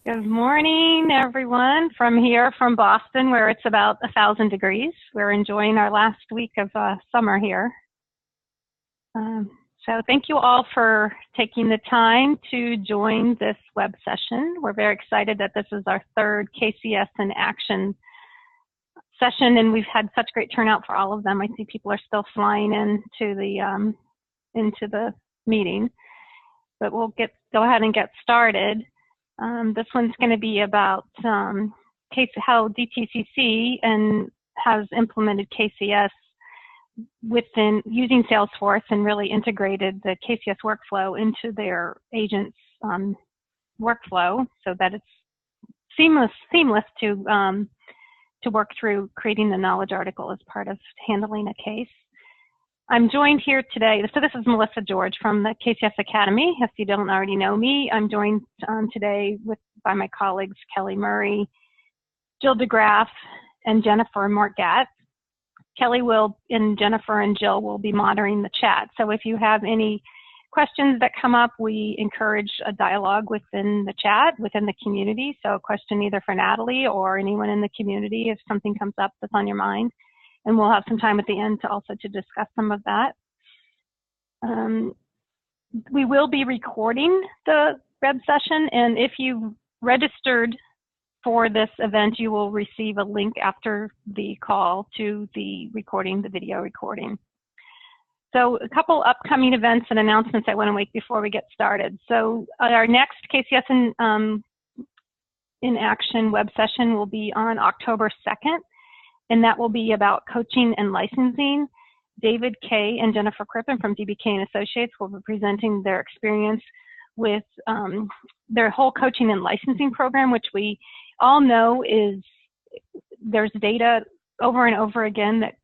Good morning, everyone, from here, from Boston, where it's about 1,000 degrees. We're enjoying our last week of summer here. So thank you all for taking the time to join this web session. We're very excited that this is our third KCS in Action session, and we've had such great turnout for all of them. I see people are still flying into the meeting, but we'll go ahead and get started. This one's going to be about how DTCC has implemented KCS within using Salesforce and really integrated the KCS workflow into their agents' workflow so that it's seamless to work through creating the knowledge article as part of handling a case. I'm joined here today, so this is Melissa George from the KCS Academy. If you don't already know me, I'm joined today by my colleagues Kelly Murray, Jill DeGraff, and Jennifer Morgat. Kelly and Jennifer and Jill will be monitoring the chat. So if you have any questions that come up, we encourage a dialogue within the chat, within the community. So a question either for Natalie or anyone in the community if something comes up that's on your mind. And we'll have some time at the end to discuss some of that. We will be recording the web session, and if you registered for this event, you will receive a link after the call to the recording, the video recording. So a couple upcoming events and announcements I want to make before we get started. So our next KCS in Action web session will be on October 2nd. And that will be about coaching and licensing. David Kay and Jennifer Crippen from DBK and Associates will be presenting their experience with their whole coaching and licensing program, which we all know there's data over and over again that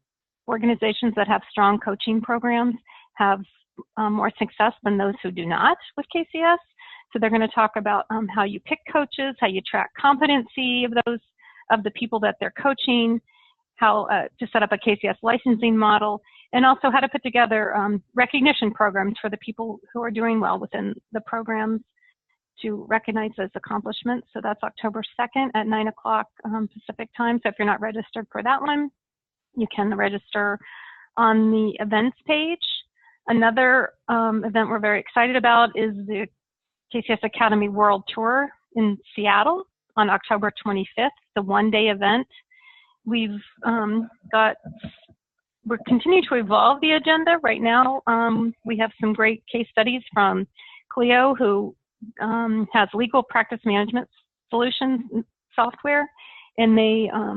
organizations that have strong coaching programs have more success than those who do not with KCS. So they're going to talk about how you pick coaches, how you track competency of the people that they're coaching, how to set up a KCS licensing model, and also how to put together recognition programs for the people who are doing well within the programs to recognize those accomplishments. So that's October 2nd at 9 o'clock Pacific time. So if you're not registered for that one, you can register on the events page. Another event we're very excited about is the KCS Academy World Tour in Seattle on October 25th. It's a one-day event. We're continuing to evolve the agenda. Right now, we have some great case studies from Clio, who has legal practice management solutions software, and they are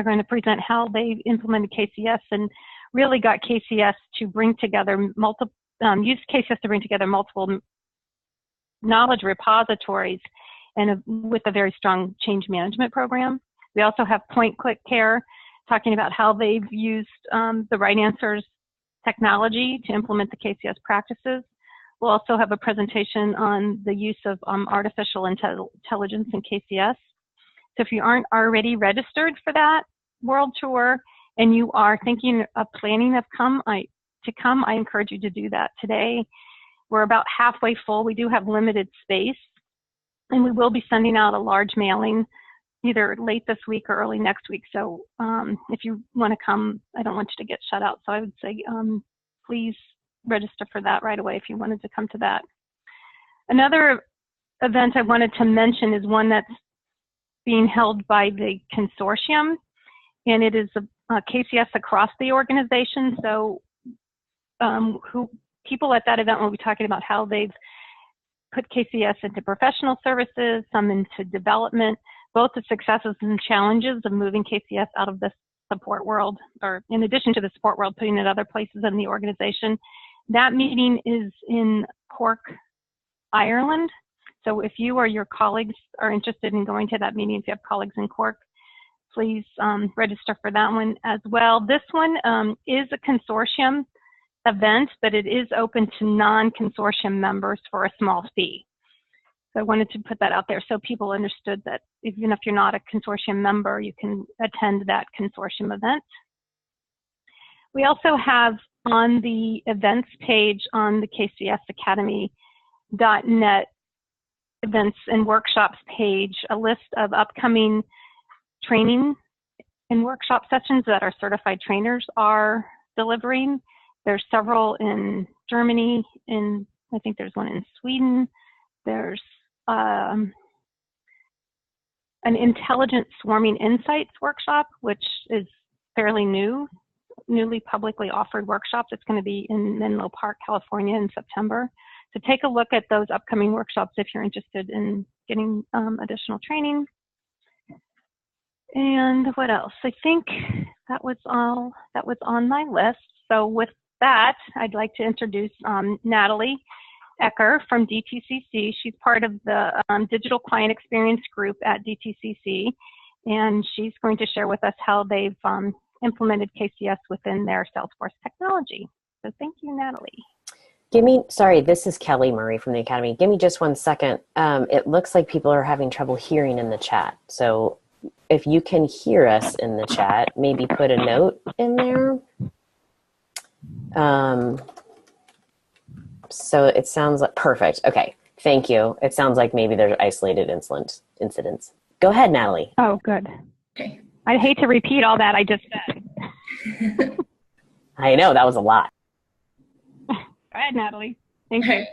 going to present how they implemented KCS and really got KCS to bring together used KCS to bring together multiple knowledge repositories and with a very strong change management program. We also have Point Click Care talking about how they've used the Right Answers technology to implement the KCS practices. We'll also have a presentation on the use of artificial intelligence in KCS. So if you aren't already registered for that world tour and you are thinking of planning to come, I encourage you to do that today. We're about halfway full. We do have limited space, and we will be sending out a large mailing either late this week or early next week. So if you want to come, I don't want you to get shut out. So I would say please register for that right away if you wanted to come to that. Another event I wanted to mention is one that's being held by the consortium, and it is a KCS across the organization. So people at that event will be talking about how they've put KCS into professional services, some into development, both the successes and challenges of moving KCS out of the support world, or in addition to the support world, putting it other places in the organization. That meeting is in Cork, Ireland. So if you or your colleagues are interested in going to that meeting, if you have colleagues in Cork, please register for that one as well. This one is a consortium event, but it is open to non-consortium members for a small fee. So I wanted to put that out there so people understood that even if you're not a consortium member, you can attend that consortium event. We also have on the events page on the KCSacademy.net events and workshops page a list of upcoming training and workshop sessions that our certified trainers are delivering. There's several in Germany, I think there's one in Sweden. There's an intelligent swarming insights workshop, which is fairly newly publicly offered workshops. It's going to be in Menlo Park, California in September. So take a look at those upcoming workshops if you're interested in getting additional training. And what else? I think that was all that was on my list. So with that, I'd like to introduce Natalie Ecker from DTCC. She's part of the Digital Client Experience Group at DTCC, and she's going to share with us how they've implemented KCS within their Salesforce technology. So thank you, Natalie. Sorry, this is Kelly Murray from the Academy. Give me just 1 second. It looks like people are having trouble hearing in the chat. So if you can hear us in the chat, maybe put a note in there. So it sounds like, perfect. Okay, thank you. It sounds like maybe there's isolated incidents. Go ahead, Natalie. Oh, good. Okay. I hate to repeat all that I just said. I know, that was a lot. Go ahead, Natalie. Thank you.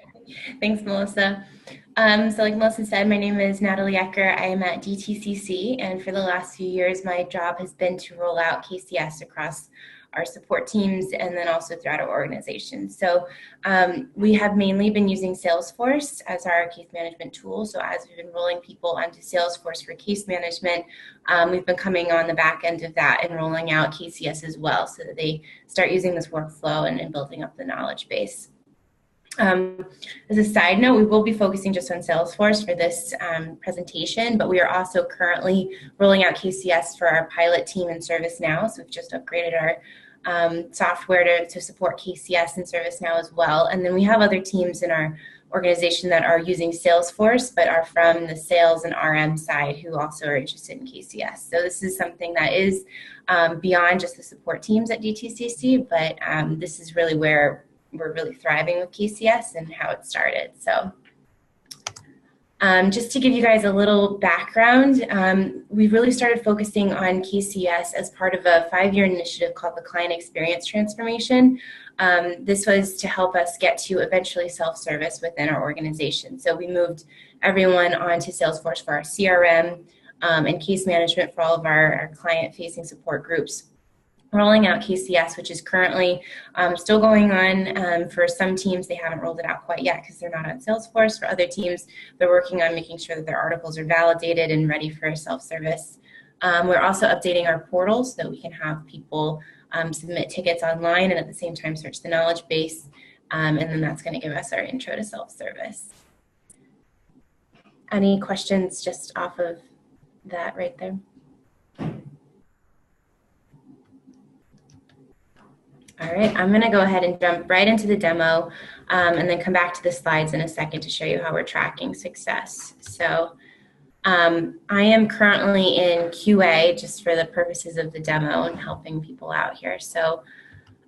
Thanks, Melissa. So like Melissa said, my name is Natalie Ecker. I am at DTCC, and for the last few years, my job has been to roll out KCS across our support teams and then also throughout our organization. So we have mainly been using Salesforce as our case management tool. So as we've been rolling people onto Salesforce for case management, we've been coming on the back end of that and rolling out KCS as well so that they start using this workflow and building up the knowledge base. As a side note, we will be focusing just on Salesforce for this presentation, but we are also currently rolling out KCS for our pilot team in ServiceNow. So we've just upgraded our software to support KCS in ServiceNow as well. And then we have other teams in our organization that are using Salesforce, but are from the sales and RM side who also are interested in KCS. So this is something that is beyond just the support teams at DTCC, but this is really where we're really thriving with KCS and how it started. So just to give you guys a little background, we really started focusing on KCS as part of a 5-year initiative called the Client Experience Transformation. This was to help us get to eventually self-service within our organization. So we moved everyone onto Salesforce for our CRM and case management for all of our client-facing support groups. Rolling out KCS, which is currently still going on. For some teams, they haven't rolled it out quite yet because they're not on Salesforce. For other teams, they're working on making sure that their articles are validated and ready for self-service. We're also updating our portal so that we can have people submit tickets online and at the same time search the knowledge base. And then that's going to give us our intro to self-service. Any questions just off of that right there? All right, I'm going to go ahead and jump right into the demo and then come back to the slides in a second to show you how we're tracking success. So I am currently in QA just for the purposes of the demo and helping people out here. So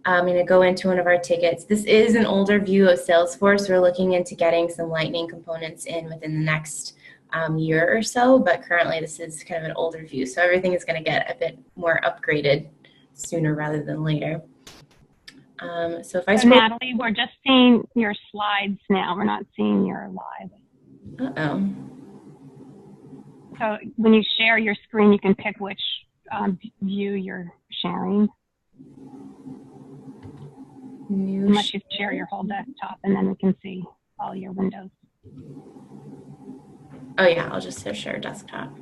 I'm going to go into one of our tickets. This is an older view of Salesforce. We're looking into getting some Lightning components in within the next year or so, but currently this is kind of an older view. So everything is going to get a bit more upgraded sooner rather than later. So if I scroll, Natalie, we're just seeing your slides now. We're not seeing your live. Uh-oh. So when you share your screen, you can pick which view you're sharing. Unless you share your whole desktop, and then we can see all your windows. Oh yeah, I'll just share desktop.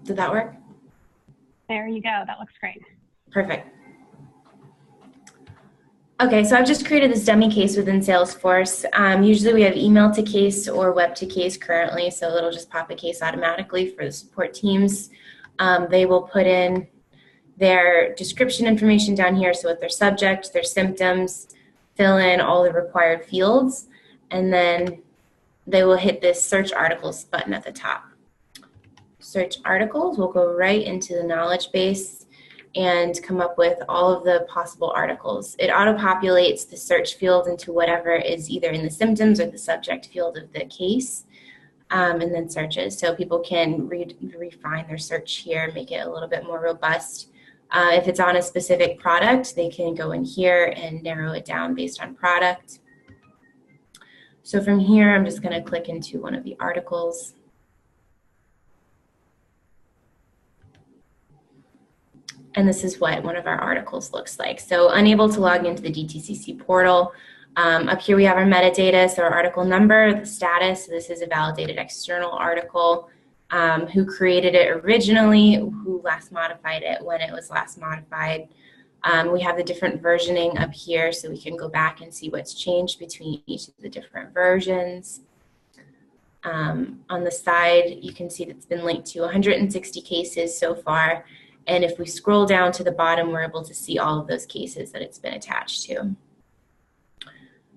Did that work? There you go. That looks great. Perfect. Okay, so I've just created this dummy case within Salesforce. Usually we have email to case or web to case currently, so it'll just pop a case automatically for the support teams. They will put in their description information down here, so with their subject, their symptoms, fill in all the required fields, and then they will hit this search articles button at the top. Search articles will go right into the knowledge base and come up with all of the possible articles. It auto-populates the search field into whatever is either in the symptoms or the subject field of the case. and then searches. So people can refine their search here, make it a little bit more robust. If it's on a specific product, they can go in here and narrow it down based on product. So from here, I'm just going to click into one of the articles. And this is what one of our articles looks like. So unable to log into the DTCC portal. Up here we have our metadata, so our article number, the status. So this is a validated external article. Who created it originally, who last modified it, when it was last modified. We have the different versioning up here, so we can go back and see what's changed between each of the different versions. On the side, you can see that it's been linked to 160 cases so far. And if we scroll down to the bottom, we're able to see all of those cases that it's been attached to.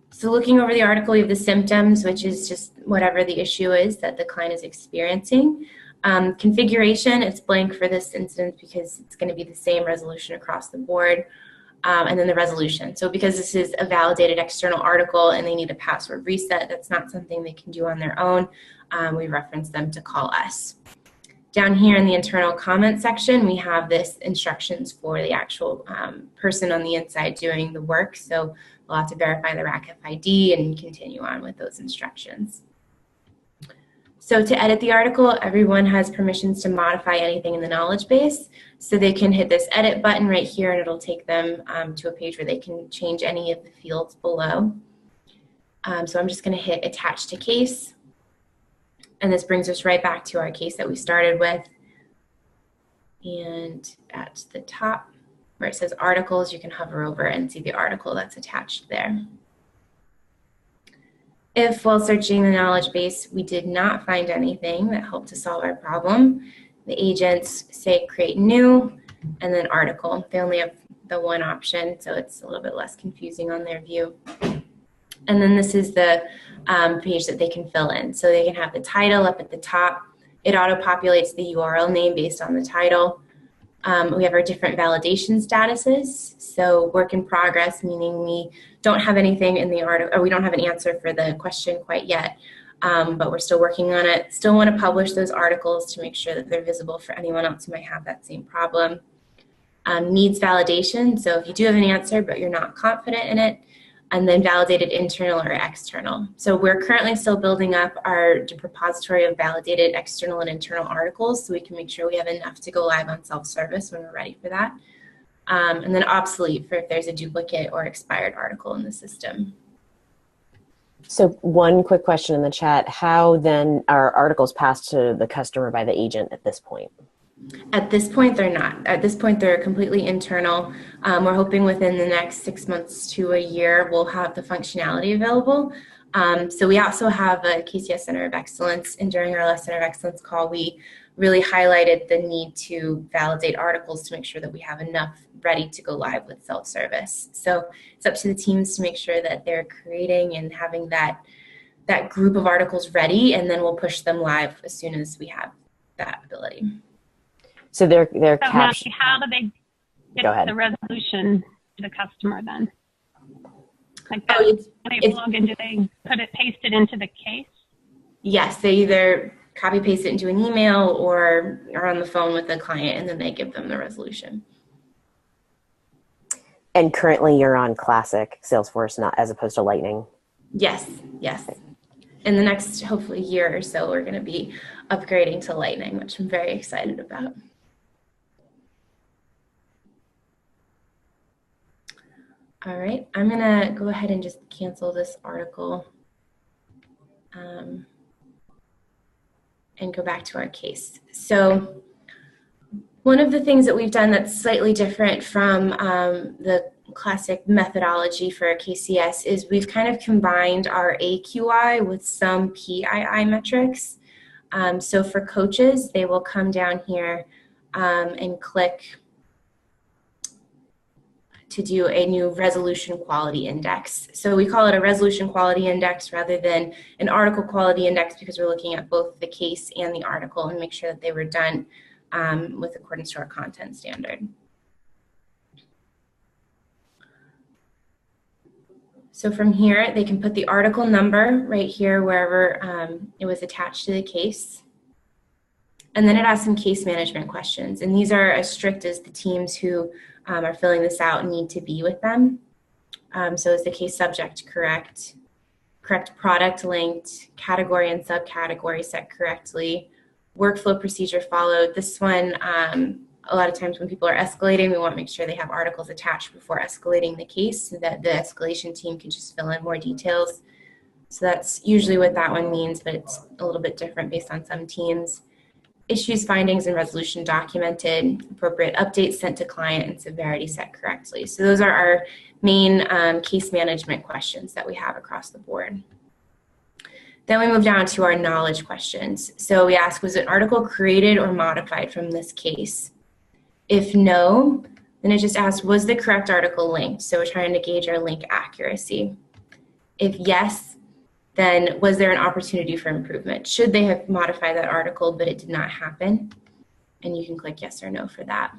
So looking over the article, we have the symptoms, which is just whatever the issue is that the client is experiencing. Configuration, it's blank for this instance because it's going to be the same resolution across the board. And then the resolution. So because this is a validated external article and they need a password reset, that's not something they can do on their own. We reference them to call us. Down here in the internal comment section, we have this instructions for the actual person on the inside doing the work. So we'll have to verify the RACF ID and continue on with those instructions. So to edit the article, everyone has permissions to modify anything in the knowledge base. So they can hit this edit button right here and it'll take them to a page where they can change any of the fields below. So I'm just going to hit attach to case. And this brings us right back to our case that we started with. And at the top where it says articles, you can hover over and see the article that's attached there. If while searching the knowledge base, we did not find anything that helped to solve our problem, the agents say create new and then article. They only have the one option, so it's a little bit less confusing on their view. And then this is the page that they can fill in. So they can have the title up at the top. It auto-populates the URL name based on the title. We have our different validation statuses. So work in progress, meaning we don't have anything in the article, or we don't have an answer for the question quite yet, but we're still working on it. Still want to publish those articles to make sure that they're visible for anyone else who might have that same problem. Needs validation. So if you do have an answer, but you're not confident in it, and then validated internal or external. So we're currently still building up our repository of validated external and internal articles so we can make sure we have enough to go live on self-service when we're ready for that. And then obsolete for if there's a duplicate or expired article in the system. So one quick question in the chat, how then are articles passed to the customer by the agent at this point? At this point, they're not. At this point, they're completely internal. We're hoping within the next 6 months to a year, we'll have the functionality available. So we also have a KCS Center of Excellence, and during our last Center of Excellence call, we really highlighted the need to validate articles to make sure that we have enough ready to go live with self-service. So it's up to the teams to make sure that they're creating and having that group of articles ready, and then we'll push them live as soon as we have that ability. So they're so captured. How do they get the resolution to the customer then? Like when they log in, do they paste it into the case? Yes, they either copy paste it into an email or are on the phone with the client and then they give them the resolution. And currently you're on Classic Salesforce, not as opposed to Lightning? Yes, yes. In the next, hopefully, year or so, we're going to be upgrading to Lightning, which I'm very excited about. All right, I'm going to go ahead and just cancel this article and go back to our case. So one of the things that we've done that's slightly different from the classic methodology for KCS is we've kind of combined our AQI with some PII metrics. So for coaches, they will come down here and click to do a new resolution quality index. So we call it a resolution quality index rather than an article quality index because we're looking at both the case and the article and make sure that they were done with accordance to our content standard. So from here, they can put the article number right here wherever it was attached to the case. And then it asks some case management questions. And these are as strict as the teams who are filling this out need to be with them. So is the case subject correct? Correct product linked, category and subcategory set correctly, workflow procedure followed. This one, a lot of times when people are escalating, we want to make sure they have articles attached before escalating the case so that the escalation team can just fill in more details. So that's usually what that one means, but it's a little bit different based on some teams. Issues, findings, and resolution documented, appropriate updates sent to client, and severity set correctly. So those are our main case management questions that we have across the board. Then we move down to our knowledge questions. So we ask, was an article created or modified from this case? If no, then it just asks, was the correct article linked? So we're trying to gauge our link accuracy. If yes, then was there an opportunity for improvement? Should they have modified that article, but it did not happen? And you can click yes or no for that.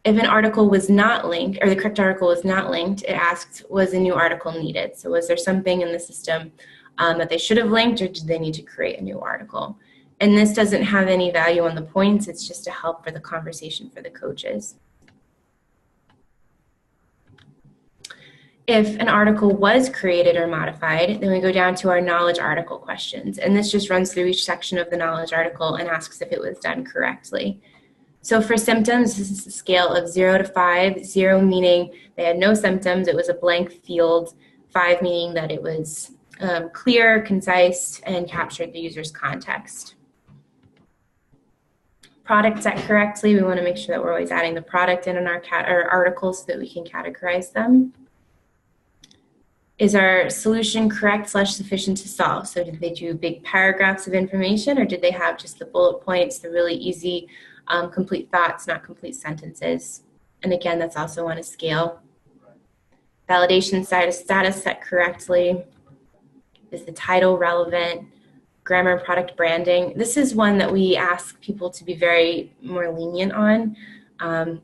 If an article was not linked, or the correct article was not linked, it asks, was a new article needed? So was there something in the system that they should have linked, or did they need to create a new article? And this doesn't have any value on the points, it's just a help for the conversation for the coaches. If an article was created or modified, then we go down to our knowledge article questions. And this just runs through each section of the knowledge article and asks if it was done correctly. So for symptoms, this is a scale of 0 to 5, 0 meaning they had no symptoms, it was a blank field, 5 meaning that it was clear, concise, and captured the user's context. Product set correctly, we want to make sure that we're always adding the product in our articles so that we can categorize them. Is our solution correct / sufficient to solve? So did they do big paragraphs of information, or did they have just the bullet points, the really easy, complete thoughts, not complete sentences? And again, that's also on a scale. Validation status set correctly. Is the title relevant? Grammar and product branding. This is one that we ask people to be very more lenient on.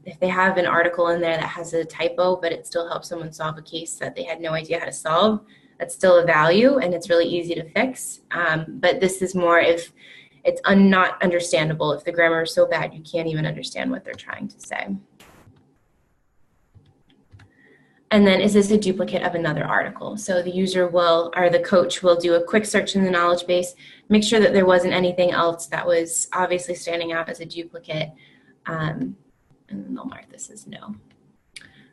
If they have an article in there that has a typo, but it still helps someone solve a case that they had no idea how to solve, that's still a value and it's really easy to fix. But this is more if it's not understandable, if the grammar is so bad you can't even understand what they're trying to say. And then is this a duplicate of another article? So the user will, or the coach will do a quick search in the knowledge base, make sure that there wasn't anything else that was obviously standing out as a duplicate. And then they'll mark this as no.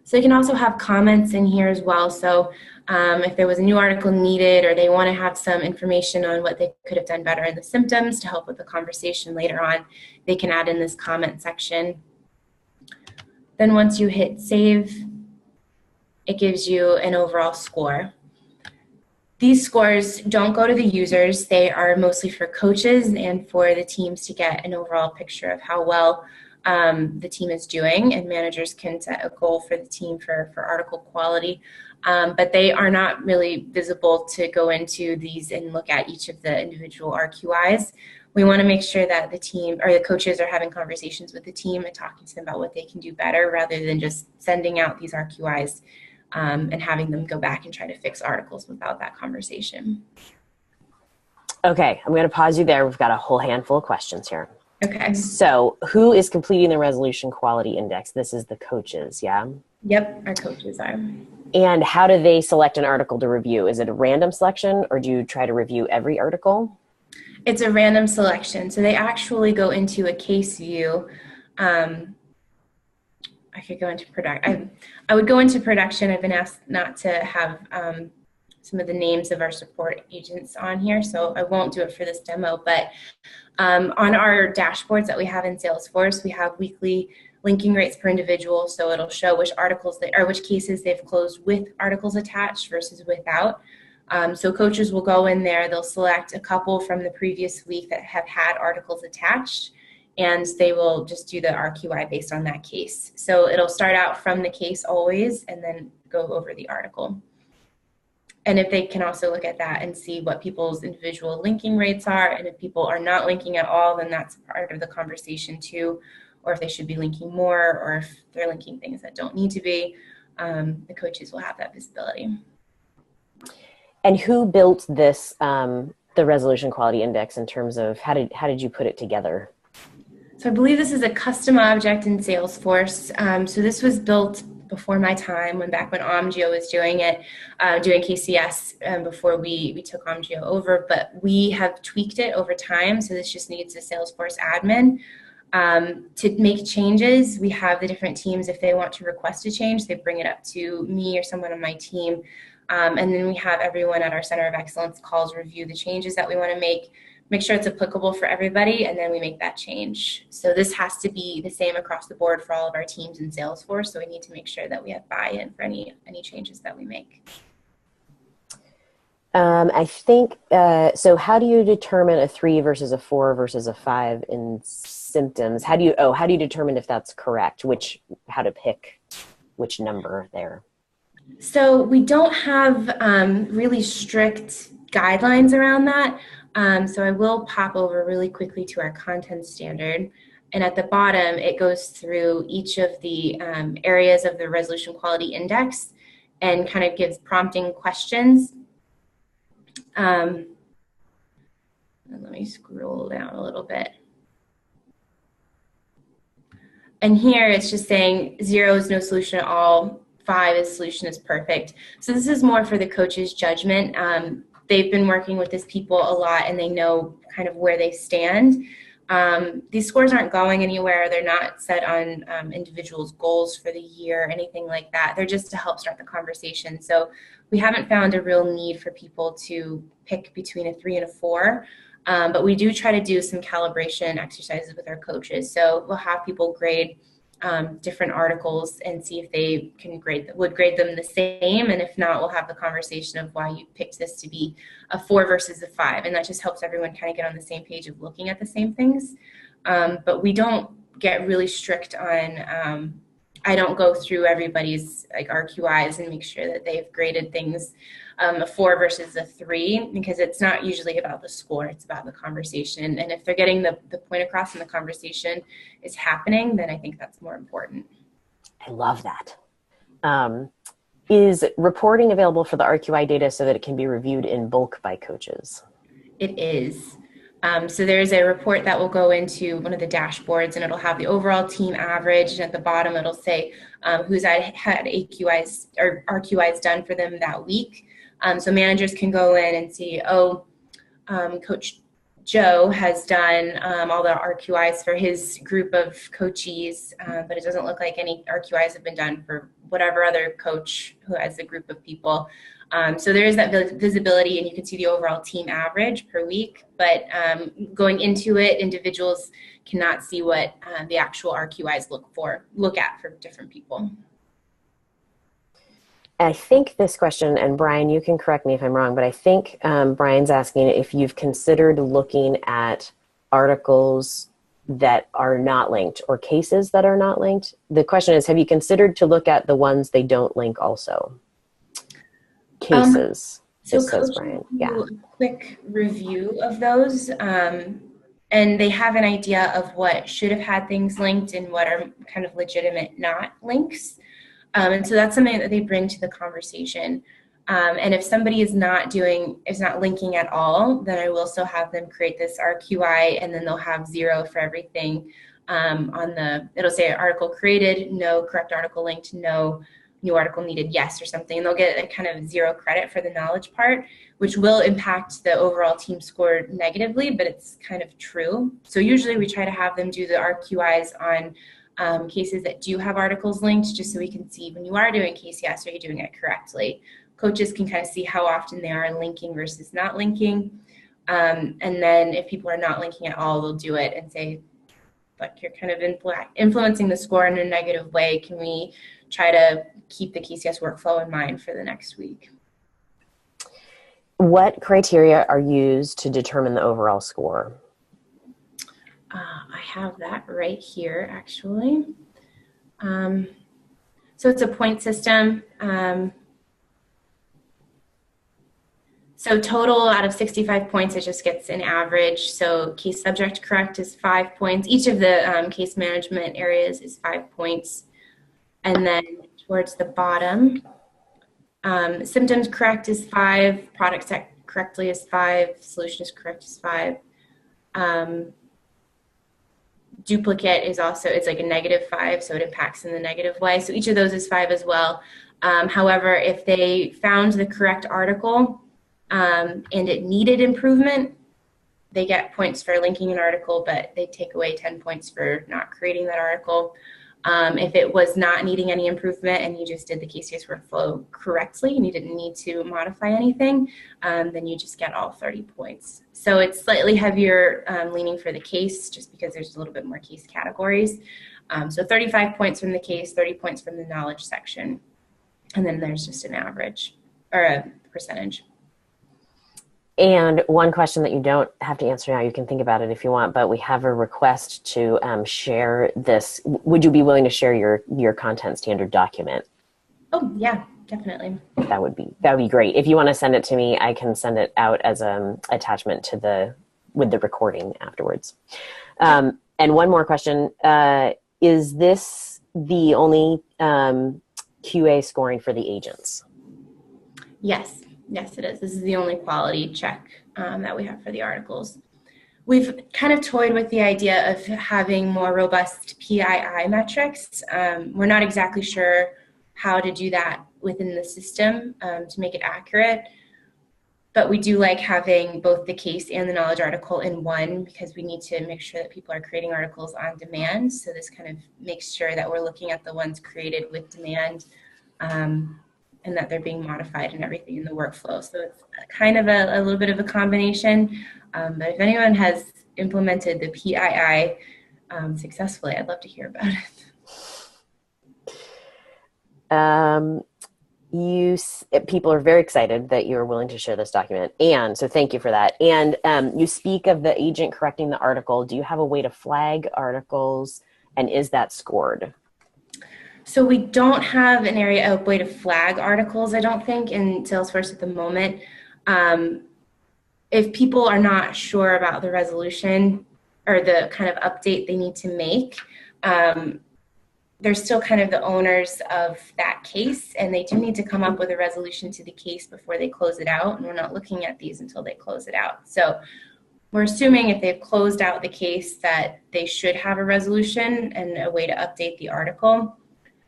So they can also have comments in here as well. So if there was a new article needed or they want to have some information on what they could have done better in the symptoms to help with the conversation later on, they can add in this comment section. Then once you hit save, it gives you an overall score. These scores don't go to the users. They are mostly for coaches and for the teams to get an overall picture of how well the team is doing, and managers can set a goal for the team for article quality, but they are not really visible to go into these and look at each of the individual RQIs. We want to make sure that the team or the coaches are having conversations with the team and talking to them about what they can do better rather than just sending out these RQIs and having them go back and try to fix articles without that conversation. Okay, I'm going to pause you there. We've got a whole handful of questions here. Okay. So who is completing the resolution quality index? This is the coaches, yeah? Yep, our coaches are. And how do they select an article to review? Is it a random selection or do you try to review every article? It's a random selection. So they actually go into a case view. I could go into production. I would go into production. I've been asked not to have some of the names of our support agents on here, so I won't do it for this demo, but on our dashboards that we have in Salesforce, we have weekly linking rates per individual, so it'll show which articles which cases they've closed with articles attached versus without. So coaches will go in there, they'll select a couple from the previous week that have had articles attached, and they will just do the RQI based on that case. So it'll start out from the case always and then go over the article. And if they can also look at that and see what people's individual linking rates are, and if people are not linking at all, then that's part of the conversation too, or if they should be linking more, or if they're linking things that don't need to be, the coaches will have that visibility. And who built this, the resolution quality index, in terms of how did you put it together? So I believe this is a custom object in Salesforce. So this was built before my time, back when Omgeo was doing it, doing KCS before we took Omgeo over. But we have tweaked it over time. So this just needs a Salesforce admin. To make changes, we have the different teams. If they want to request a change, they bring it up to me or someone on my team. And then we have everyone at our Center of Excellence calls, review the changes that we want to make sure it's applicable for everybody, and then we make that change. So this has to be the same across the board for all of our teams in Salesforce. So we need to make sure that we have buy-in for any changes that we make. I think, so how do you determine a 3 versus a 4 versus a 5 in symptoms? How do you determine if that's correct? How to pick which number there? So we don't have really strict guidelines around that. So I will pop over really quickly to our content standard. And at the bottom, it goes through each of the areas of the resolution quality index and kind of gives prompting questions. And let me scroll down a little bit. And here it's just saying 0 is no solution at all, 5 is solution is perfect. So this is more for the coach's judgment. They've been working with these people a lot and they know kind of where they stand. These scores aren't going anywhere. They're not set on individuals' goals for the year, anything like that. They're just to help start the conversation. So we haven't found a real need for people to pick between a 3 and a 4. But we do try to do some calibration exercises with our coaches. So we'll have people grade different articles and see if they would grade them the same. And if not, we'll have the conversation of why you picked this to be a 4 versus a 5. And that just helps everyone kind of get on the same page of looking at the same things. But we don't get really strict on, I don't go through everybody's like RQIs and make sure that they've graded things a 4 versus a 3, because it's not usually about the score, it's about the conversation. And if they're getting the point across and the conversation is happening, then I think that's more important. I love that. Is reporting available for the RQI data so that it can be reviewed in bulk by coaches? It is. So there's a report that will go into one of the dashboards, and it'll have the overall team average, and at the bottom it'll say who's had AQIs or RQIs done for them that week. So managers can go in and see, Coach Joe has done all the RQIs for his group of coachees, but it doesn't look like any RQIs have been done for whatever other coach who has a group of people. So there is that visibility, and you can see the overall team average per week, but going into it, individuals cannot see what the actual RQIs look at for different people. I think this question, and Brian, you can correct me if I'm wrong, but I think Brian's asking if you've considered looking at articles that are not linked or cases that are not linked. The question is, have you considered to look at the ones they don't link also? Cases, says Brian. Yeah. A quick review of those, and they have an idea of what should have had things linked and what are kind of legitimate not links. And so that's something that they bring to the conversation. And if somebody is not linking at all, then I will still have them create this RQI, and then they'll have 0 for everything. It'll say article created, no, correct article linked, no, new article needed, yes, or something. And they'll get a kind of 0 credit for the knowledge part, which will impact the overall team score negatively, but it's kind of true. So usually we try to have them do the RQIs on cases that do have articles linked, just so we can see when you are doing KCS, are you doing it correctly? Coaches can kind of see how often they are linking versus not linking. And then if people are not linking at all, they'll do it and say, like, you're kind of influencing the score in a negative way. Can we try to keep the KCS workflow in mind for the next week? What criteria are used to determine the overall score? I have that right here, actually. So it's a point system. So total out of 65 points, it just gets an average. So case subject correct is 5 points. Each of the case management areas is 5 points. And then towards the bottom, Symptoms correct is 5, product set correctly is 5, solution is correct is 5. Duplicate is also, it's like a -5, so it impacts in the negative way. So each of those is 5 as well. However, if they found the correct article and it needed improvement, they get points for linking an article, but they take away 10 points for not creating that article. If it was not needing any improvement and you just did the KCS workflow correctly and you didn't need to modify anything, then you just get all 30 points. So it's slightly heavier leaning for the case just because there's a little bit more case categories. So 35 points from the case, 30 points from the knowledge section, and then there's just an average or a percentage. And one question that you don't have to answer now, you can think about it if you want, but we have a request to share this. Would you be willing to share your content standard document? Oh, yeah, definitely. That would be great. If you want to send it to me, I can send it out as an attachment to with the recording afterwards. And one more question. Is this the only QA scoring for the agents? Yes. Yes, it is. This is the only quality check that we have for the articles. We've kind of toyed with the idea of having more robust PII metrics. We're not exactly sure how to do that within the system to make it accurate, but we do like having both the case and the knowledge article in one because we need to make sure that people are creating articles on demand. So this kind of makes sure that we're looking at the ones created with demand and that they're being modified and everything in the workflow. So it's kind of a little bit of a combination. But if anyone has implemented the PII successfully, I'd love to hear about it. People are very excited that you're willing to share this document. And so thank you for that. And you speak of the agent correcting the article. Do you have a way to flag articles, and is that scored? So we don't have an area of way to flag articles, I don't think, in Salesforce at the moment. If people are not sure about the resolution or the kind of update they need to make, they're still kind of the owners of that case, and they do need to come up with a resolution to the case before they close it out, and we're not looking at these until they close it out. So we're assuming if they've closed out the case that they should have a resolution and a way to update the article.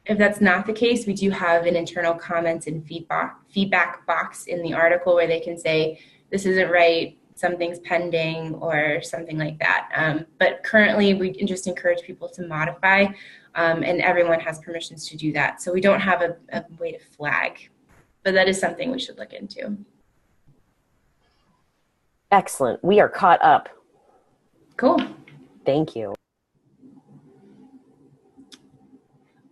If that's not the case, we do have an internal comments and feedback box in the article where they can say, this isn't right, something's pending, or something like that. But currently, we just encourage people to modify, and everyone has permissions to do that. So we don't have a way to flag, but that is something we should look into. Excellent. We are caught up. Cool. Thank you.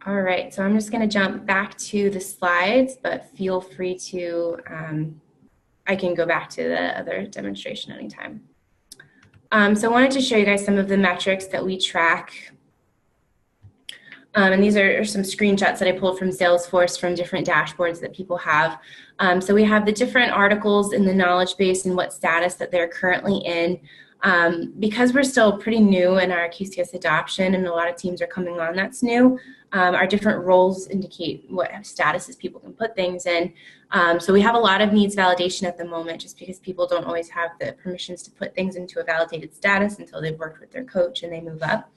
All right, so I'm just going to jump back to the slides, but feel free to, I can go back to the other demonstration anytime. So I wanted to show you guys some of the metrics that we track. And these are some screenshots that I pulled from Salesforce from different dashboards that people have. So we have the different articles in the knowledge base and what status that they're currently in. Because we're still pretty new in our KCS adoption and a lot of teams are coming on that's new, our different roles indicate what statuses people can put things in. So we have a lot of needs validation at the moment just because people don't always have the permissions to put things into a validated status until they've worked with their coach and they move up.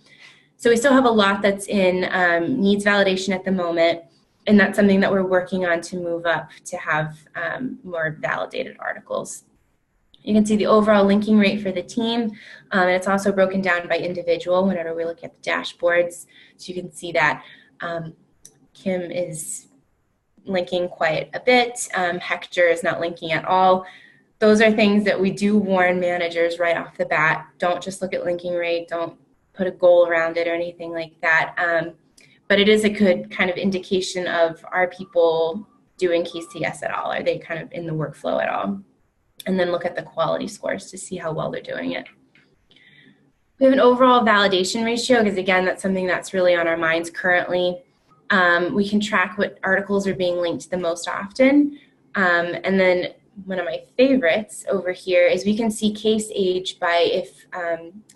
So we still have a lot that's in needs validation at the moment, and that's something that we're working on to move up to have more validated articles. You can see the overall linking rate for the team, and it's also broken down by individual whenever we look at the dashboards. So you can see that Kim is linking quite a bit. Hector is not linking at all. Those are things that we do warn managers right off the bat. Don't just look at linking rate. Don't put a goal around it or anything like that. But it is a good kind of indication of, are people doing KCS at all? Are they kind of in the workflow at all? And then look at the quality scores to see how well they're doing it. We have an overall validation ratio because, again, that's something that's really on our minds currently. We can track what articles are being linked the most often. And then one of my favorites over here is we can see case age by if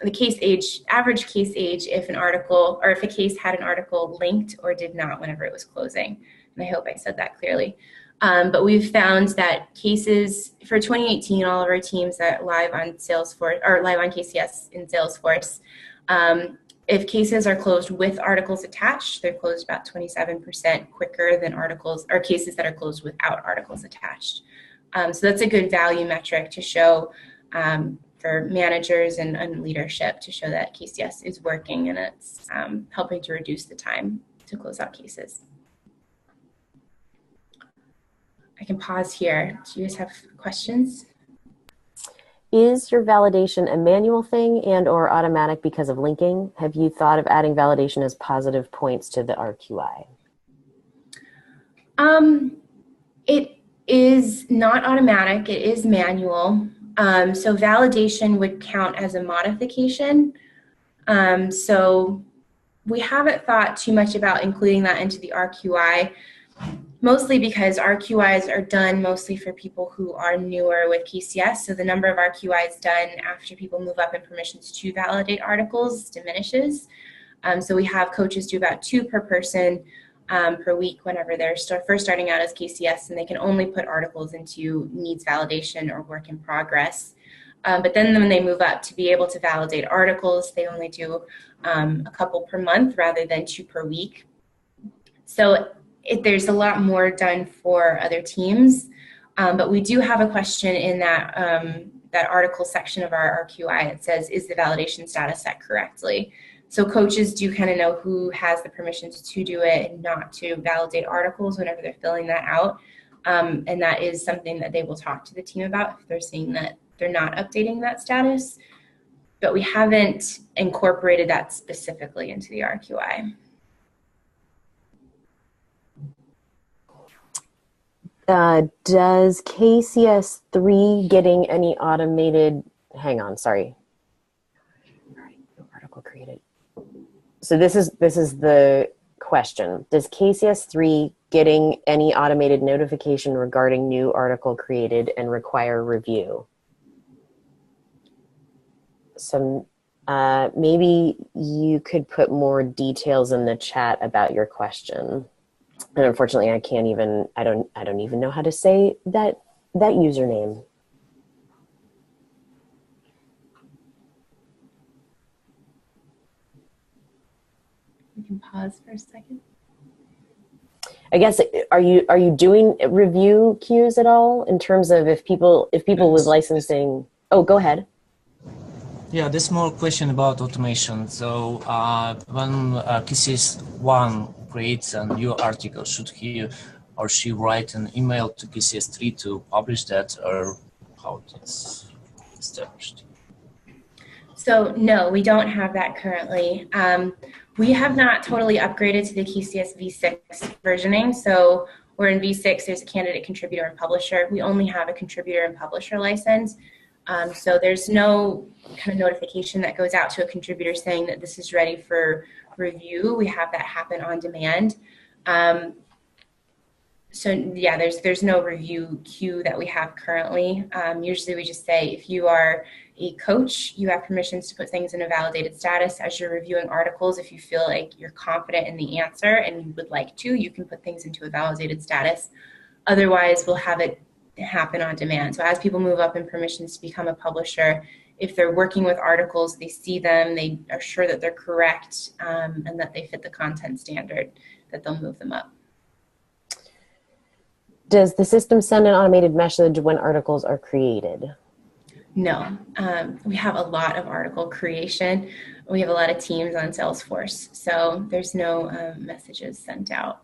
the case age, average case age, if an article or if a case had an article linked or did not whenever it was closing. And I hope I said that clearly. But we've found that cases for 2018, all of our teams that live on Salesforce or live on KCS in Salesforce, if cases are closed with articles attached, they're closed about 27% quicker than articles or cases that are closed without articles attached. So that's a good value metric to show for managers and leadership to show that KCS is working and it's helping to reduce the time to close out cases. I can pause here. Do you guys have questions? Is your validation a manual thing and or automatic because of linking? Have you thought of adding validation as positive points to the RQI? It is not automatic. It is manual. So validation would count as a modification. So we haven't thought too much about including that into the RQI, mostly because RQIs are done mostly for people who are newer with KCS. So the number of RQIs done after people move up in permissions to validate articles diminishes. So we have coaches do about 2 per person per week whenever they're first starting out as KCS, and they can only put articles into needs validation or work in progress. But then when they move up to be able to validate articles, they only do a couple per month rather than 2 per week. So there's a lot more done for other teams, but we do have a question in that that article section of our RQI. It says, is the validation status set correctly? So coaches do kind of know who has the permissions to do it and not to validate articles whenever they're filling that out. And that is something that they will talk to the team about if they're seeing that they're not updating that status. But we haven't incorporated that specifically into the RQI. Does KCS 3 getting any automated, hang on, sorry. All right, new article created. So this is the question. Does KCS 3 getting any automated notification regarding new article created and require review? So maybe you could put more details in the chat about your question. And unfortunately, I don't even know how to say that username. We can pause for a second. I guess, are you doing review queues at all in terms of if people with licensing? Oh, go ahead. Yeah, there's more question about automation. So when KCS 1 creates a new article, should he or she write an email to KCS 3 to publish that, or how it's established? So no, we don't have that currently. We have not totally upgraded to the KCS V6 versioning. So we're in V6, there's a candidate, contributor, and publisher. We only have a contributor and publisher license. So there's no kind of notification that goes out to a contributor saying that this is ready for review. We have that happen on demand. So yeah, there's no review queue that we have currently. Usually we just say if you are a coach, you have permissions to put things in a validated status. As you're reviewing articles, if you feel like you're confident in the answer and you would like to, you can put things into a validated status. Otherwise, we'll have it happen on demand. So as people move up in permissions to become a publisher, if they're working with articles, they see them, they are sure that they're correct and that they fit the content standard, that they'll move them up. Does the system send an automated message when articles are created? No, we have a lot of article creation. We have a lot of teams on Salesforce, so there's no messages sent out.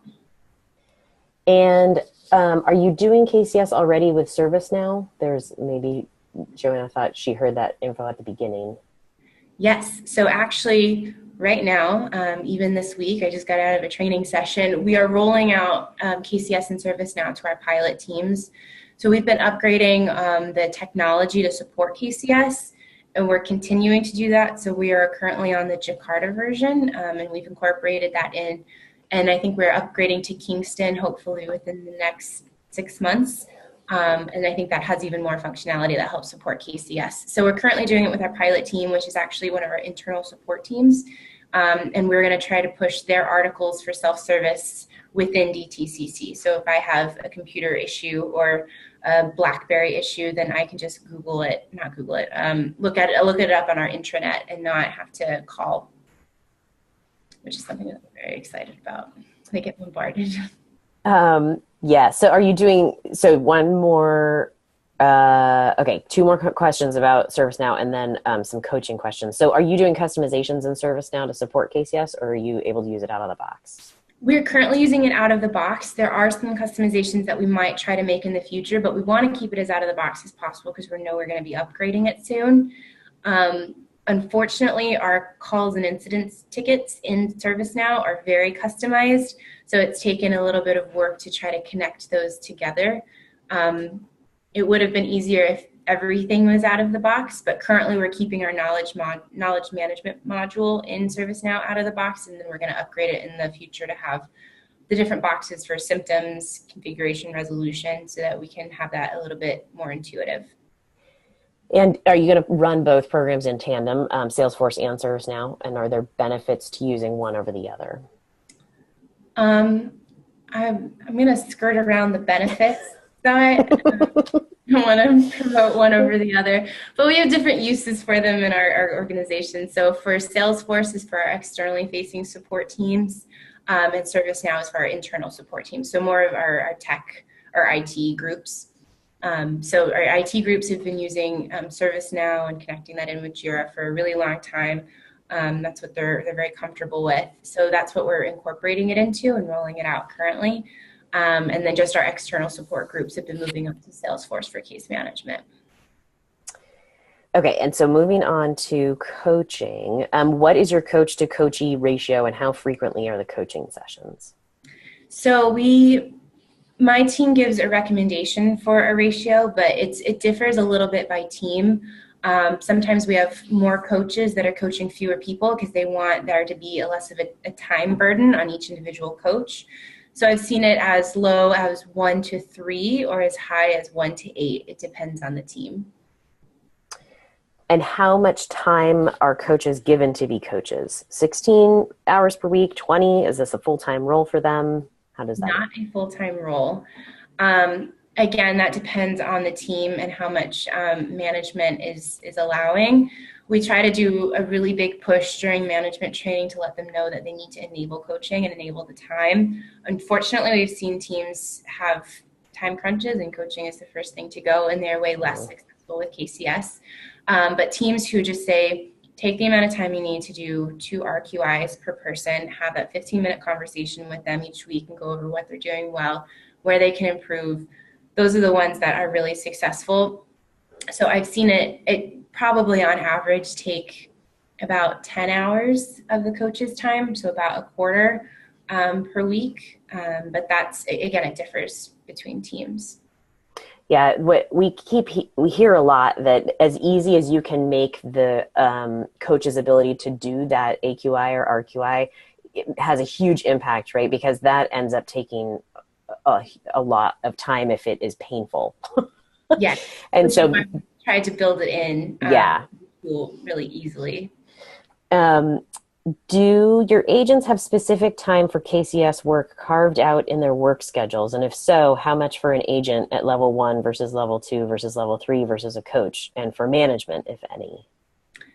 And are you doing KCS already with ServiceNow? There's maybe, Joanna thought she heard that info at the beginning. Yes, so actually right now, even this week, I just got out of a training session. We are rolling out KCS and ServiceNow to our pilot teams. So we've been upgrading the technology to support KCS, and we're continuing to do that. So we are currently on the Jakarta version, and we've incorporated that in. And I think we're upgrading to Kingston, hopefully within the next 6 months. And I think that has even more functionality that helps support KCS. So we're currently doing it with our pilot team, which is actually one of our internal support teams. And we're going to try to push their articles for self-service within DTCC. So if I have a computer issue or a BlackBerry issue, then I can just look it up on our intranet and not have to call, which is something that I'm very excited about. They get bombarded. Yeah. So are you doing, so one more, okay, two more questions about ServiceNow and then some coaching questions. So are you doing customizations in ServiceNow to support KCS, or are you able to use it out of the box? We're currently using it out of the box. There are some customizations that we might try to make in the future, but we want to keep it as out of the box as possible because we know we're going to be upgrading it soon. Unfortunately, our calls and incidents tickets in ServiceNow are very customized, so it's taken a little bit of work to try to connect those together. It would have been easier if everything was out of the box, but currently we're keeping our knowledge management module in ServiceNow out of the box, and then we're going to upgrade it in the future to have the different boxes for symptoms, configuration, resolution, so that we can have that a little bit more intuitive. And are you going to run both programs in tandem, Salesforce and ServiceNow? And are there benefits to using one over the other? I'm going to skirt around the benefits side. I don't want to promote one over the other, but we have different uses for them in our organization. So for Salesforce is for our externally facing support teams, and ServiceNow is for our internal support teams. So more of our tech or IT groups. So our IT groups have been using ServiceNow and connecting that in with Jira for a really long time. That's what they're very comfortable with. So that's what we're incorporating it into and rolling it out currently. And then just our external support groups have been moving up to Salesforce for case management. Okay, and so moving on to coaching, what is your coach to coachee ratio and how frequently are the coaching sessions? So my team gives a recommendation for a ratio, but it differs a little bit by team. Sometimes we have more coaches that are coaching fewer people because they want there to be less of a time burden on each individual coach. So I've seen it as low as 1 to 3 or as high as 1 to 8. It depends on the team. And how much time are coaches given to be coaches? 16 hours per week, 20? Is this a full-time role for them? How does that Not a full-time role. Again, that depends on the team and how much management is allowing. We try to do a really big push during management training to let them know that they need to enable coaching and enable the time. Unfortunately, we've seen teams have time crunches and coaching is the first thing to go, and they're way less successful with KCS. But teams who just say, take the amount of time you need to do 2 RQIs per person, have that 15-minute conversation with them each week and go over what they're doing well, where they can improve. Those are the ones that are really successful. So I've seen it probably on average take about 10 hours of the coach's time, so about a quarter per week. But that's, again, it differs between teams. Yeah, we hear a lot that as easy as you can make the coach's ability to do that AQI or RQI, it has a huge impact, right? Because that ends up taking a lot of time if it is painful. Yes. And so I tried to build it in really easily. Do your agents have specific time for KCS work carved out in their work schedules? And if so, how much for an agent at level 1 versus level 2 versus level 3 versus a coach, and for management, if any?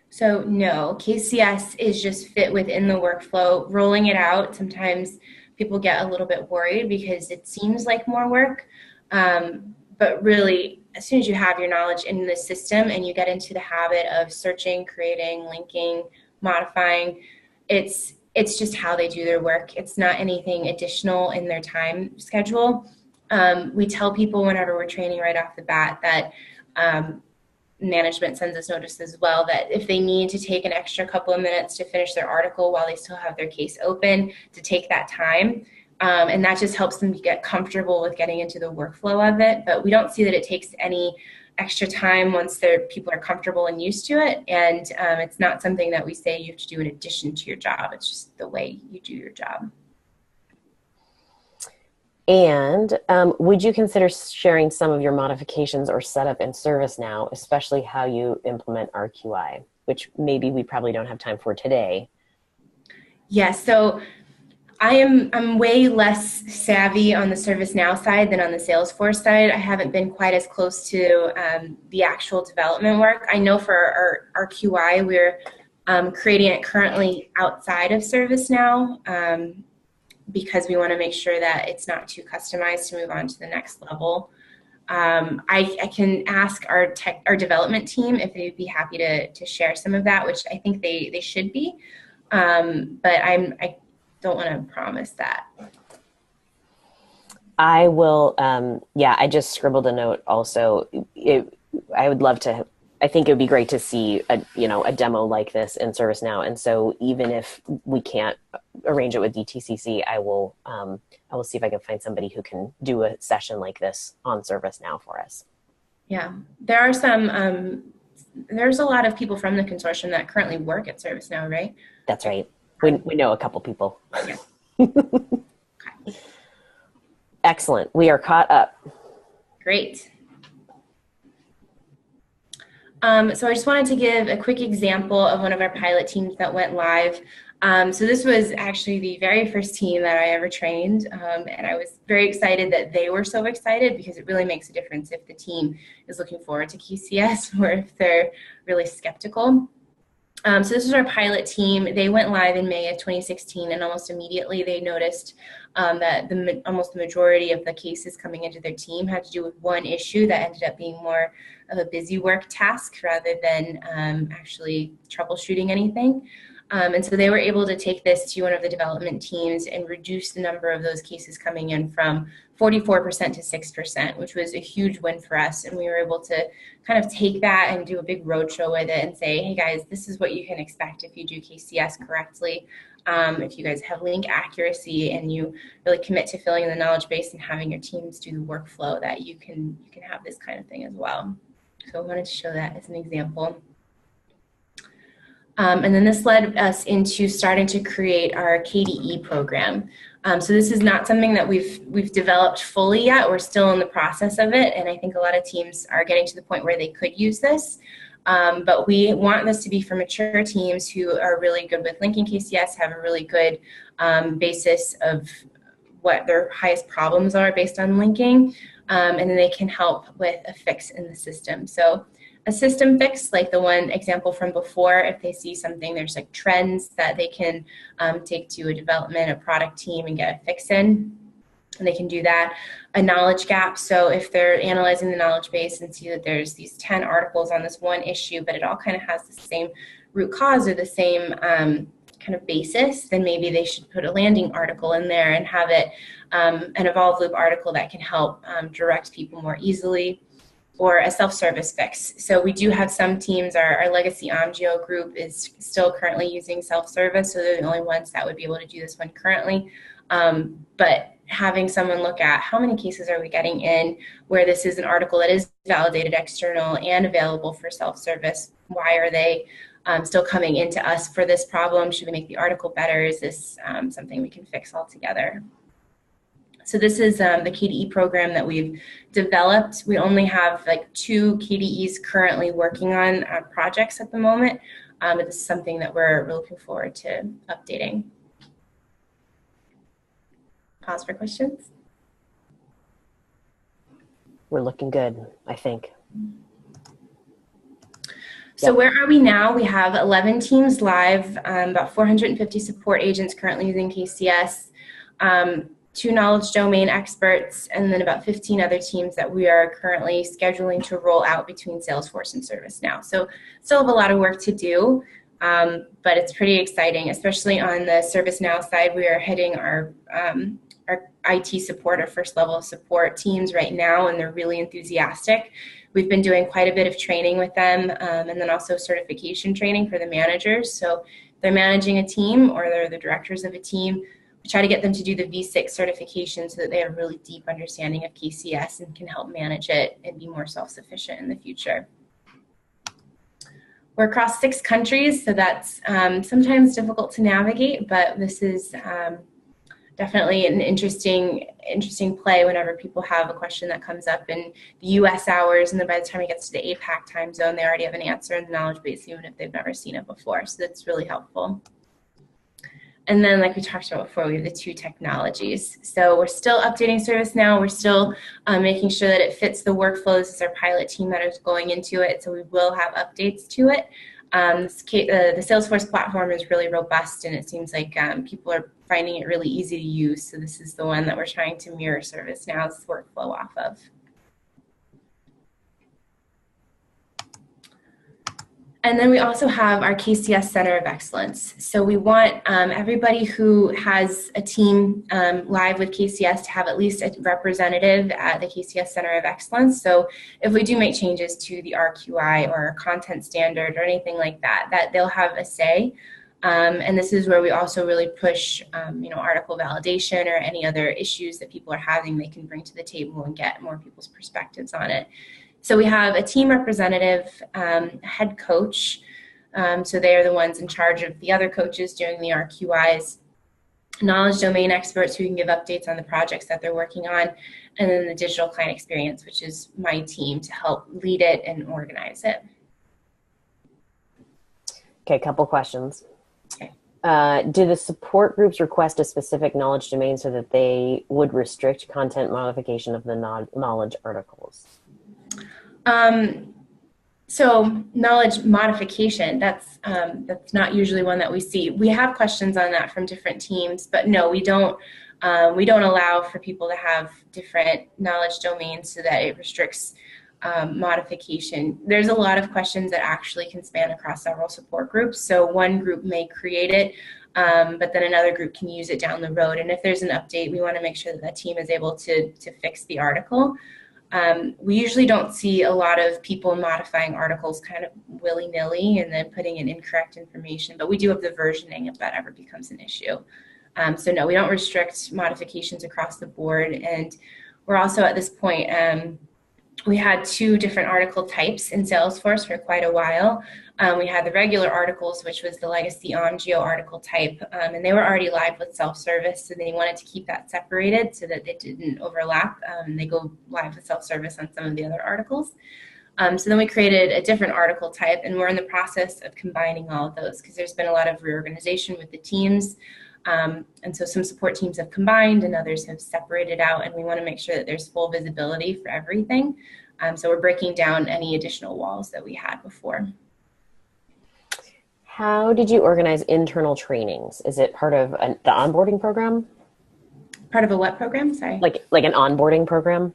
So no, KCS is just fit within the workflow. Rolling it out, sometimes people get a little bit worried because it seems like more work. But really, as soon as you have your knowledge in the system and you get into the habit of searching, creating, linking, modifying, it's just how they do their work. It's not anything additional in their time schedule. We tell people whenever we're training right off the bat that management sends us notice as well that if they need to take an extra couple of minutes to finish their article while they still have their case open, to take that time. And that just helps them get comfortable with getting into the workflow of it. But we don't see that it takes any extra time once people are comfortable and used to it. And it's not something that we say you have to do in addition to your job. It's just the way you do your job. And would you consider sharing some of your modifications or setup in ServiceNow, especially how you implement RQI, which maybe we probably don't have time for today? Yes, so I'm way less savvy on the ServiceNow side than on the Salesforce side. I haven't been quite as close to the actual development work. I know for our QI, we're creating it currently outside of ServiceNow because we want to make sure that it's not too customized to move on to the next level. I can ask our development team if they'd be happy to share some of that, which I think they should be, but I don't want to promise that. I will, yeah, I just scribbled a note also. I would love to, I think it would be great to see a demo like this in ServiceNow. And so even if we can't arrange it with DTCC, I will see if I can find somebody who can do a session like this on ServiceNow for us. Yeah, there are some, there's a lot of people from the consortium that currently work at ServiceNow, right? That's right. We know a couple people. Yeah. Okay. Excellent. We are caught up. Great. So I just wanted to give a quick example of one of our pilot teams that went live. So this was actually the very first team that I ever trained, and I was very excited that they were so excited because it really makes a difference if the team is looking forward to KCS or if they're really skeptical. So this is our pilot team. They went live in May of 2016, and almost immediately they noticed that almost the majority of the cases coming into their team had to do with one issue that ended up being more of a busy work task rather than actually troubleshooting anything. And so they were able to take this to one of the development teams and reduce the number of those cases coming in from 44% to 6%, which was a huge win for us. And we were able to kind of take that and do a big roadshow with it and say, hey guys, this is what you can expect if you do KCS correctly. If you guys have link accuracy and you really commit to filling in the knowledge base and having your teams do the workflow, that you can have this kind of thing as well. So I wanted to show that as an example. And then this led us into starting to create our KDE program. So this is not something that we've developed fully yet. We're still in the process of it, and I think a lot of teams are getting to the point where they could use this. But we want this to be for mature teams who are really good with linking KCS, have a really good basis of what their highest problems are based on linking, and then they can help with a fix in the system. So a system fix, like the one example from before, if they see something, there's like trends that they can take to a development, a product team and get a fix in, and they can do that. A knowledge gap, so if they're analyzing the knowledge base and see that there's these 10 articles on this one issue, but it all kind of has the same root cause or the same kind of basis, then maybe they should put a landing article in there and have it an evolve loop article that can help direct people more easily. Or a self-service fix. So we do have some teams, our legacy OMGO group is still currently using self-service, so they're the only ones that would be able to do this one currently. But having someone look at how many cases are we getting in where this is an article that is validated external and available for self-service, why are they still coming into us for this problem? Should we make the article better? Is this something we can fix altogether? So this is the KDE program that we've developed. We only have like 2 KDEs currently working on projects at the moment, but this is something that we're looking forward to updating. Pause for questions. We're looking good, I think. So yep. Where are we now? We have 11 teams live, about 450 support agents currently using KCS. 2 knowledge domain experts, and then about 15 other teams that we are currently scheduling to roll out between Salesforce and ServiceNow. So still have a lot of work to do, but it's pretty exciting, especially on the ServiceNow side. We are hitting our IT support, our first level of support teams right now, and they're really enthusiastic. We've been doing quite a bit of training with them, and then also certification training for the managers. So if they're managing a team or they're the directors of a team, we try to get them to do the V6 certification so that they have a really deep understanding of KCS and can help manage it and be more self-sufficient in the future. We're across 6 countries, so that's sometimes difficult to navigate, but this is definitely an interesting play whenever people have a question that comes up in the US hours, and then by the time it gets to the APAC time zone, they already have an answer in the knowledge base, even if they've never seen it before. So that's really helpful. And then, like we talked about before, we have the two technologies. So we're still updating ServiceNow. We're still making sure that it fits the workflows as our pilot team that is going into it. So we will have updates to it. The Salesforce platform is really robust, and it seems like people are finding it really easy to use. So this is the one that we're trying to mirror ServiceNow's workflow off of. And then we also have our KCS Center of Excellence. So we want everybody who has a team live with KCS to have at least a representative at the KCS Center of Excellence. So if we do make changes to the RQI or content standard or anything like that, that they'll have a say. And this is where we also really push, article validation or any other issues that people are having, they can bring to the table and get more people's perspectives on it. So we have a team representative, head coach, so they are the ones in charge of the other coaches doing the RQIs, knowledge domain experts who can give updates on the projects that they're working on, and then the digital client experience, which is my team to help lead it and organize it. Okay, a couple questions. Okay. Do the support groups request a specific knowledge domain so that they would restrict content modification of the knowledge articles? So knowledge modification, that's not usually one that we see. We have questions on that from different teams, but no, we don't allow for people to have different knowledge domains so that it restricts modification. There's a lot of questions that actually can span across several support groups. So one group may create it, but then another group can use it down the road. And if there's an update, we want to make sure that that team is able to fix the article. We usually don't see a lot of people modifying articles kind of willy-nilly and then putting in incorrect information, but we do have the versioning if that ever becomes an issue. So no, we don't restrict modifications across the board. And we're also at this point, we had two different article types in Salesforce for quite a while. We had the regular articles, which was the legacy OnGeo article type, and they were already live with self-service, so they wanted to keep that separated so that they didn't overlap. They go live with self-service on some of the other articles. So then we created a different article type, and we're in the process of combining all of those because there's been a lot of reorganization with the teams. And so some support teams have combined and others have separated out, and we want to make sure that there's full visibility for everything. So we're breaking down any additional walls that we had before. How did you organize internal trainings? Is it part of the onboarding program? Part of a what program? Sorry. Like an onboarding program?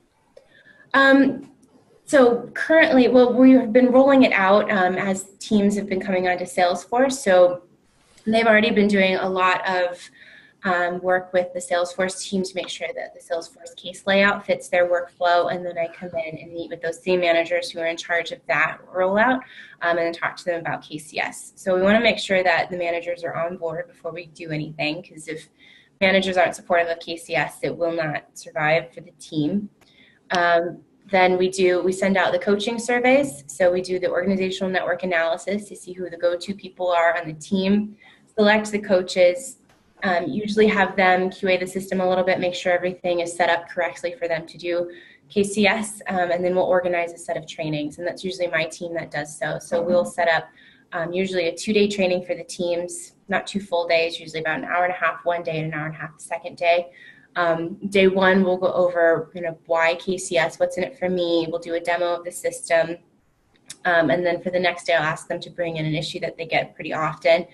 So currently, well, we have been rolling it out as teams have been coming onto Salesforce. So they've already been doing a lot of work with the Salesforce team to make sure that the Salesforce case layout fits their workflow, and then I come in and meet with those same managers who are in charge of that rollout and then talk to them about KCS. So we want to make sure that the managers are on board before we do anything, because if managers aren't supportive of KCS, it will not survive for the team. Then we send out the coaching surveys. So we do the organizational network analysis to see who the go-to people are on the team, select the coaches, usually have them QA the system a little bit, make sure everything is set up correctly for them to do KCS, and then we'll organize a set of trainings, and that's usually my team that does so. So we'll set up usually a 2-day training for the teams, not 2 full days, usually about an hour and a half one day and an hour and a half the second day. Day one, we'll go over why KCS, what's in it for me. We'll do a demo of the system. And then for the next day, I'll ask them to bring in an issue that they get pretty often.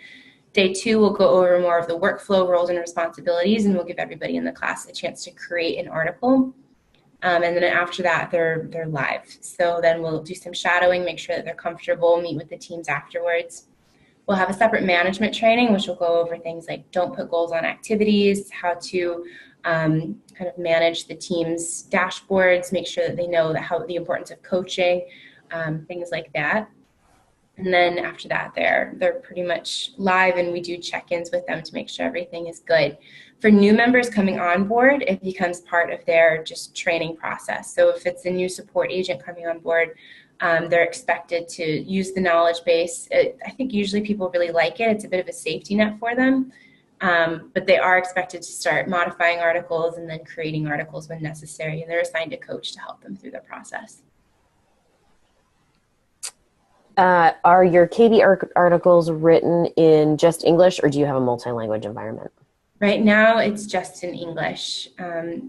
Day 2, we'll go over more of the workflow, roles, and responsibilities, and we'll give everybody in the class a chance to create an article. And then after that, they're live. So then we'll do some shadowing, make sure that they're comfortable, meet with the teams afterwards. We'll have a separate management training, which will go over things like don't put goals on activities, how to kind of manage the team's dashboards, make sure that they know the importance of coaching, things like that. And then after that, they're pretty much live, and we do check-ins with them to make sure everything is good. For new members coming on board, it becomes part of their just training process. So if it's a new support agent coming on board, they're expected to use the knowledge base. I think usually people really like it. It's a bit of a safety net for them. but they are expected to start modifying articles and then creating articles when necessary, and they're assigned a coach to help them through the process. Are your KB articles written in just English, or do you have a multi-language environment? Right now, it's just in English.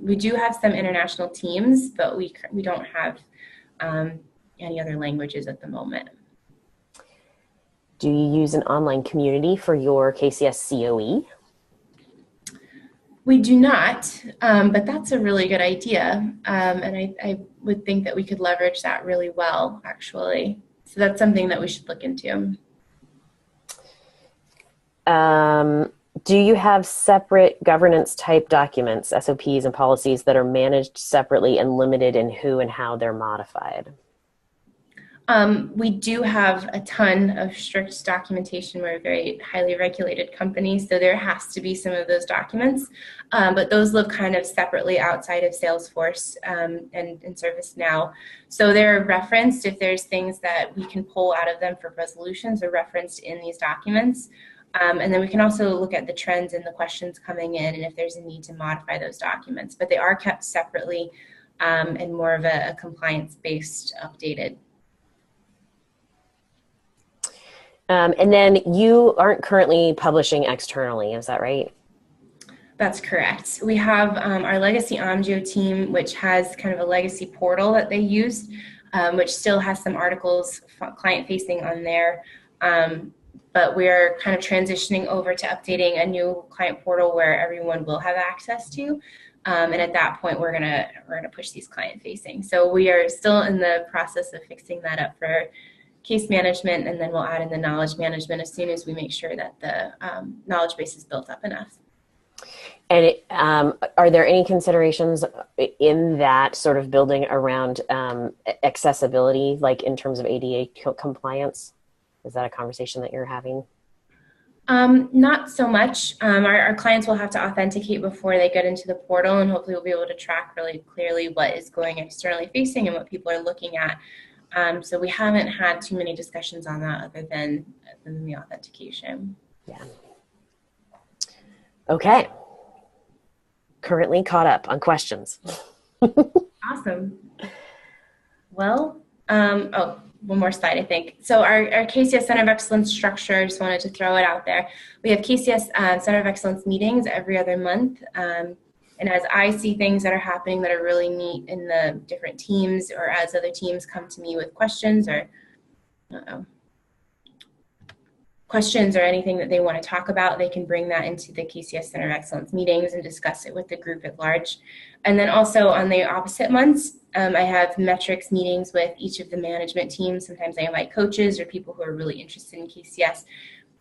We do have some international teams, but we don't have any other languages at the moment. Do you use an online community for your KCS COE? We do not, but that's a really good idea. And I would think that we could leverage that really well, actually. So that's something that we should look into. Do you have separate governance type documents, SOPs and policies that are managed separately and limited in who and how they're modified? We do have a ton of strict documentation. We're a very highly regulated company, so there has to be some of those documents, but those live kind of separately outside of Salesforce and ServiceNow. So they're referenced if there's things that we can pull out of them for resolutions or referenced in these documents. And then we can also look at the trends and the questions coming in and if there's a need to modify those documents, but they are kept separately and more of a compliance-based updated. And then you aren't currently publishing externally, is that right? That's correct. We have our legacy Omgeo team, which has kind of a legacy portal that they use, which still has some articles client-facing on there. But we're kind of transitioning over to updating a new client portal where everyone will have access to. And at that point, we're gonna push these client-facing. So we are still in the process of fixing that up for case management, and then we'll add in the knowledge management as soon as we make sure that the knowledge base is built up enough. And are there any considerations in that sort of building around accessibility, like in terms of ADA compliance? Is that a conversation that you're having? Not so much. Our clients will have to authenticate before they get into the portal, and hopefully we'll be able to track really clearly what is going externally facing and what people are looking at. So we haven't had too many discussions on that other than the authentication. Yeah. Okay. Currently caught up on questions. Awesome. Well, one more slide, I think. So our KCS Center of Excellence structure, I just wanted to throw it out there. We have KCS Center of Excellence meetings every other month. And as I see things that are happening that are really neat in the different teams, or as other teams come to me with questions or anything that they want to talk about, they can bring that into the KCS Center of Excellence meetings and discuss it with the group at large. And then also on the opposite months, I have metrics meetings with each of the management teams. Sometimes I invite coaches or people who are really interested in KCS.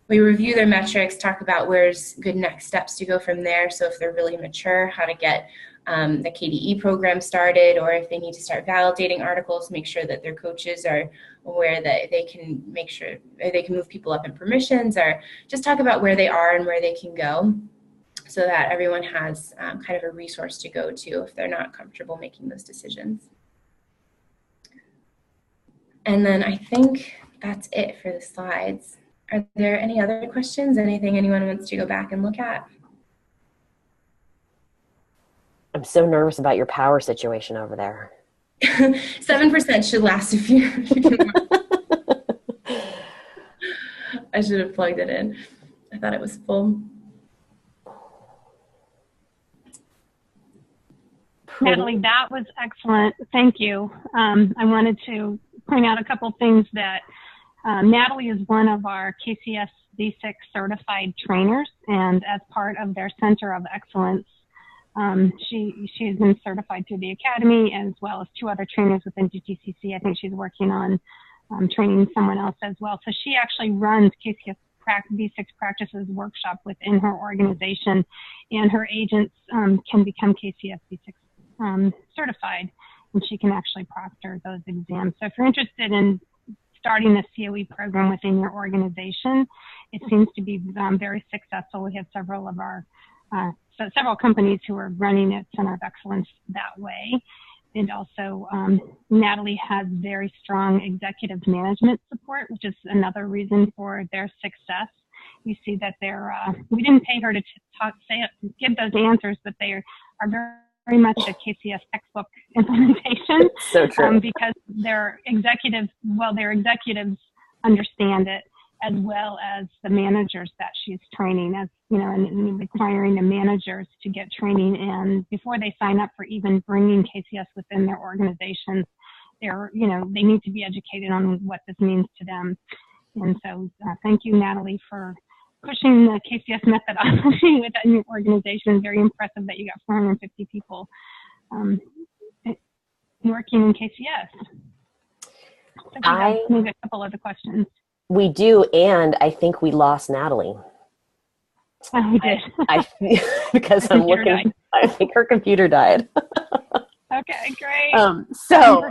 We review their metrics, talk about where's good next steps to go from there. So if they're really mature, how to get the KDE program started, or if they need to start validating articles, make sure that their coaches are aware that they can make sure they can move people up in permissions, or just talk about where they are and where they can go so that everyone has kind of a resource to go to if they're not comfortable making those decisions. And then I think that's it for the slides. Are there any other questions? Anything anyone wants to go back and look at? I'm so nervous about your power situation over there. 7% should last a few. I should have plugged it in. I thought it was full. Natalie, that was excellent. Thank you. I wanted to point out a couple things that Natalie is one of our KCS D6 certified trainers, and as part of their Center of Excellence, she has been certified through the Academy, as well as 2 other trainers within DTCC. I think she's working on training someone else as well. So she actually runs KCS D6 practices workshop within her organization, and her agents can become KCS D6 certified, and she can actually proctor those exams. So if you're interested in starting the COE program within your organization, it seems to be very successful. We have several of our several companies who are running at Center of Excellence that way. And also, Natalie has very strong executive management support, which is another reason for their success. we see that we didn't pay her to give those answers, but they are very much a KCS textbook implementation. So true. Because their executives understand it, as well as the managers that she's training, as you know, and requiring the managers to get training in before they sign up for even bringing KCS within their organizations. They need to be educated on what this means to them. And so thank you, Natalie, for pushing the KCS methodology within your organization. Very impressive that you got 450 people working in KCS. So maybe a couple other questions. We do, and I think we lost Natalie. Oh, we did. Because I'm looking, I think her computer died. Okay, great. So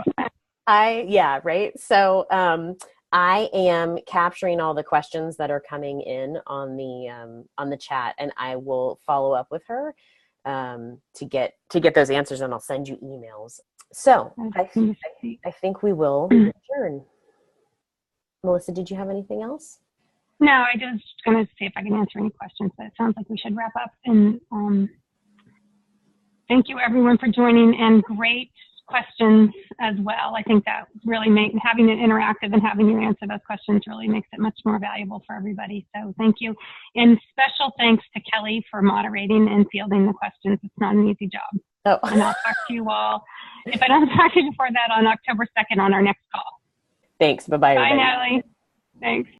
I am capturing all the questions that are coming in on the chat, and I will follow up with her to get those answers, and I'll send you emails. So I think we will adjourn. Melissa, did you have anything else? No, I was going to see if I can answer any questions, but it sounds like we should wrap up. And thank you, everyone, for joining, and great questions as well. I think that really having it interactive and having you answer those questions really makes it much more valuable for everybody. So thank you. And special thanks to Kelly for moderating and fielding the questions. It's not an easy job. Oh. And I'll talk to you all, if I don't talk to you before that, on October 2nd on our next call. Thanks. Bye-bye, everybody. Bye, Natalie. Thanks.